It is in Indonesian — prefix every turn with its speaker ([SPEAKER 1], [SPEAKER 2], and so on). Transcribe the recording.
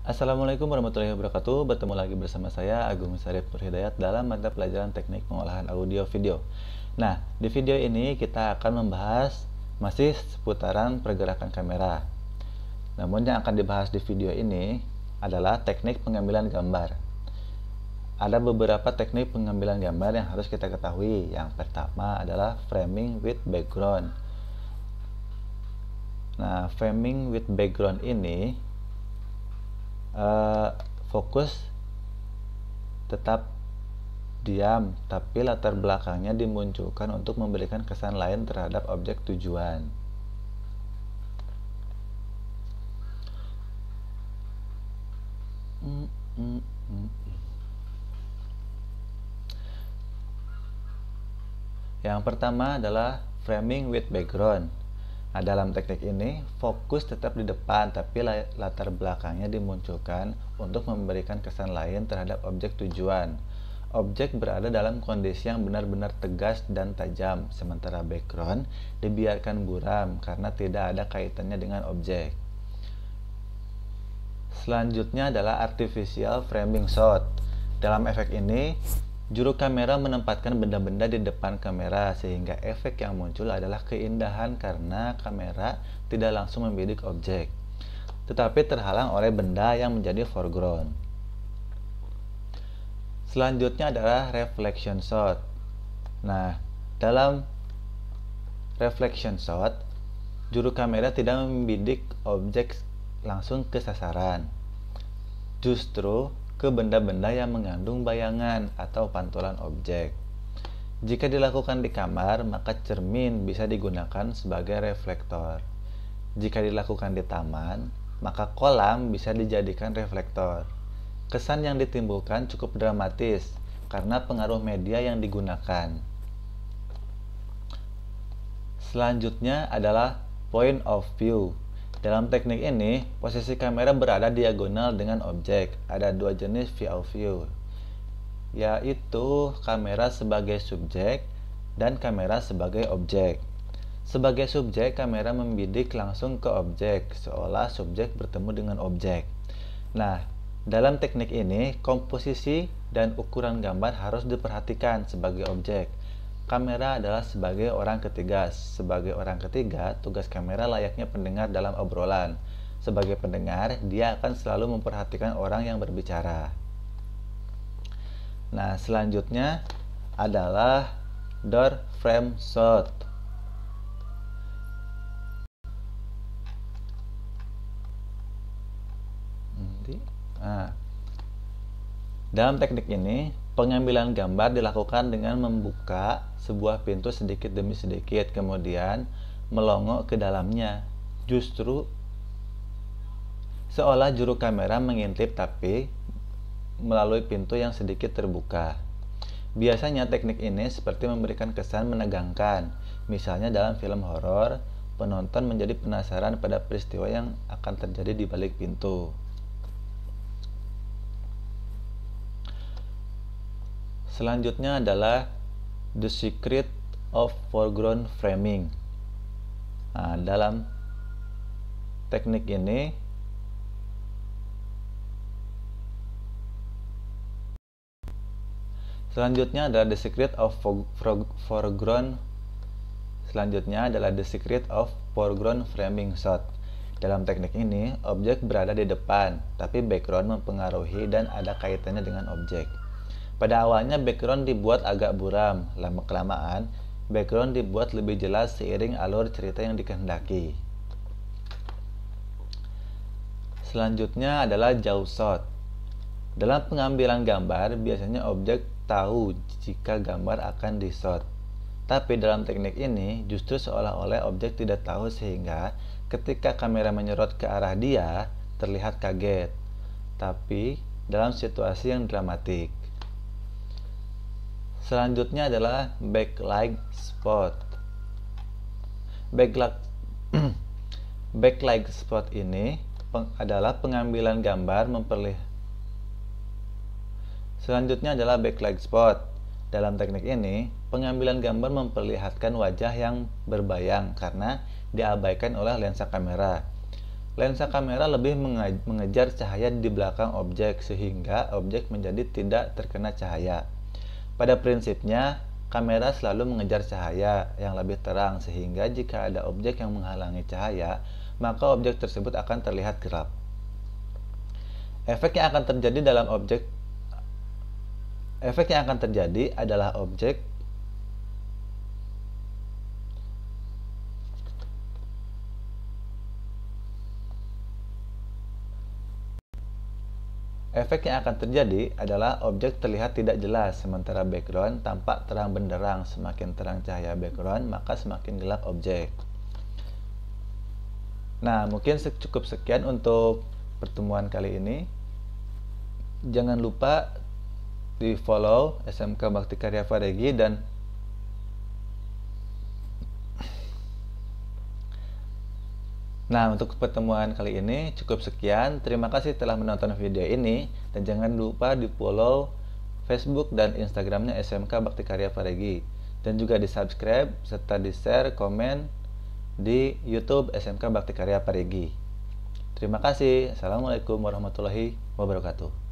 [SPEAKER 1] Assalamualaikum warahmatullahi wabarakatuh. Bertemu lagi bersama saya Agung Syarif Nurhidayat dalam mata pelajaran teknik pengolahan audio video. Nah, di video ini kita akan membahas masih seputaran pergerakan kamera. Namun yang akan dibahas di video ini adalah teknik pengambilan gambar. Ada beberapa teknik pengambilan gambar yang harus kita ketahui. Yang pertama adalah framing with background. Nah, framing with background ini fokus tetap diam, tapi latar belakangnya dimunculkan untuk memberikan kesan lain terhadap objek tujuan. Yang pertama adalah framing with background. Nah, dalam teknik ini, fokus tetap di depan, tapi latar belakangnya dimunculkan untuk memberikan kesan lain terhadap objek tujuan. Objek berada dalam kondisi yang benar-benar tegas dan tajam, sementara background dibiarkan buram karena tidak ada kaitannya dengan objek. Selanjutnya adalah artificial framing shot. Dalam efek ini, juru kamera menempatkan benda-benda di depan kamera sehingga efek yang muncul adalah keindahan karena kamera tidak langsung membidik objek, tetapi terhalang oleh benda yang menjadi foreground. Selanjutnya adalah reflection shot. Nah, dalam reflection shot, juru kamera tidak membidik objek langsung ke sasaran, justru ke benda-benda yang mengandung bayangan atau pantulan objek. Jika dilakukan di kamar, maka cermin bisa digunakan sebagai reflektor. Jika dilakukan di taman, maka kolam bisa dijadikan reflektor. Kesan yang ditimbulkan cukup dramatis karena pengaruh media yang digunakan. Selanjutnya adalah point of view. Dalam teknik ini, posisi kamera berada diagonal dengan objek. Ada dua jenis view, yaitu kamera sebagai subjek dan kamera sebagai objek. Sebagai subjek, kamera membidik langsung ke objek, seolah subjek bertemu dengan objek. Nah, dalam teknik ini, komposisi dan ukuran gambar harus diperhatikan sebagai objek. Kamera adalah sebagai orang ketiga. Sebagai orang ketiga, tugas kamera layaknya pendengar dalam obrolan. Sebagai pendengar, dia akan selalu memperhatikan orang yang berbicara. Nah, selanjutnya adalah door frame shot. Nah, dalam teknik ini, pengambilan gambar dilakukan dengan membuka sebuah pintu sedikit demi sedikit, kemudian melongok ke dalamnya. Justru seolah juru kamera mengintip tapi melalui pintu yang sedikit terbuka. Biasanya teknik ini seperti memberikan kesan menegangkan. Misalnya dalam film horor, penonton menjadi penasaran pada peristiwa yang akan terjadi di balik pintu. Selanjutnya adalah the secret of foreground framing. Nah, dalam teknik ini selanjutnya adalah the secret of foreground framing shot. Dalam teknik ini, objek berada di depan, tapi background mempengaruhi dan ada kaitannya dengan objek. Pada awalnya background dibuat agak buram, lama-kelamaan background dibuat lebih jelas seiring alur cerita yang dikehendaki. Selanjutnya adalah jauh shot. Dalam pengambilan gambar, biasanya objek tahu jika gambar akan di-shot. Tapi dalam teknik ini, justru seolah-olah objek tidak tahu sehingga ketika kamera menyorot ke arah dia, terlihat kaget. Tapi dalam situasi yang dramatik. Selanjutnya adalah backlight spot. Backlight spot ini adalah pengambilan gambar Selanjutnya adalah backlight spot. Dalam teknik ini, pengambilan gambar memperlihatkan wajah yang berbayang karena diabaikan oleh lensa kamera. Lensa kamera lebih mengejar cahaya di belakang objek sehingga objek menjadi tidak terkena cahaya. Pada prinsipnya, kamera selalu mengejar cahaya yang lebih terang sehingga jika ada objek yang menghalangi cahaya, maka objek tersebut akan terlihat gelap. Efek yang akan terjadi adalah objek terlihat tidak jelas, sementara background tampak terang benderang. Semakin terang cahaya background, maka semakin gelap objek. Nah, mungkin cukup sekian untuk pertemuan kali ini. Jangan lupa di follow SMK Bakti Karya Paregi dan Nah, untuk pertemuan kali ini cukup sekian. Terima kasih telah menonton video ini dan jangan lupa di follow Facebook dan Instagramnya SMK Bakti Karya Paregi dan juga di subscribe serta di share komen di YouTube SMK Bakti Karya Paregi. Terima kasih. Assalamualaikum warahmatullahi wabarakatuh.